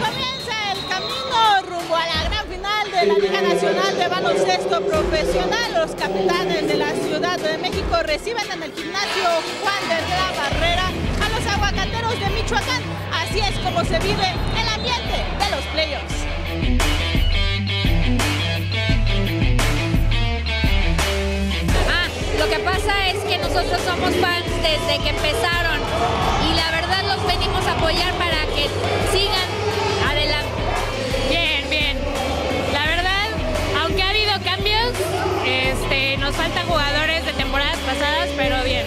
Comienza el camino rumbo a la gran final de la Liga Nacional de Baloncesto Profesional. Los capitanes de la Ciudad de México reciben en el gimnasio Juan de la Barrera a los aguacateros de Michoacán. Así es como se vive el ambiente de los playoffs. Lo que pasa es que nosotros somos fans desde que empezaron y la verdad los venimos a apoyar para que sigan adelante. Bien, bien. La verdad, aunque ha habido cambios, nos faltan jugadores de temporadas pasadas, pero bien.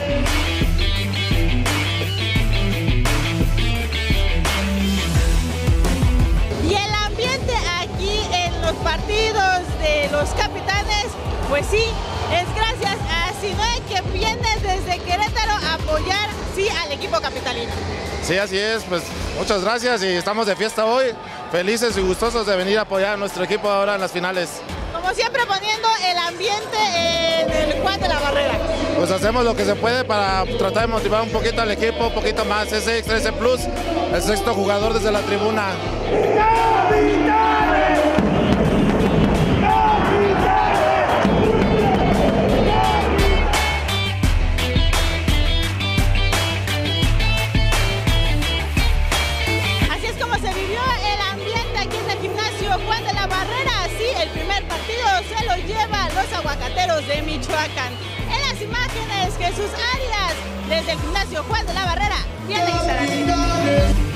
Y el ambiente aquí en los partidos de los capitanes, pues sí, es gracias a Sinoe, que viene desde Querétaro a apoyar, sí, al equipo capitalino. Sí, así es, pues muchas gracias y estamos de fiesta hoy, felices y gustosos de venir a apoyar a nuestro equipo ahora en las finales. Como siempre, poniendo el ambiente en el Juan de la Barrera. Pues hacemos lo que se puede para tratar de motivar un poquito al equipo, un poquito más, ese extra, ese plus, el sexto jugador desde la tribuna. Así es como se vivió el ambiente aquí en el gimnasio Juan de la Barrera. Así, el primer partido se lo lleva los aguacateros de Michoacán. En las imágenes, Jesús Arias, desde el gimnasio Juan de la Barrera, viene Isarán.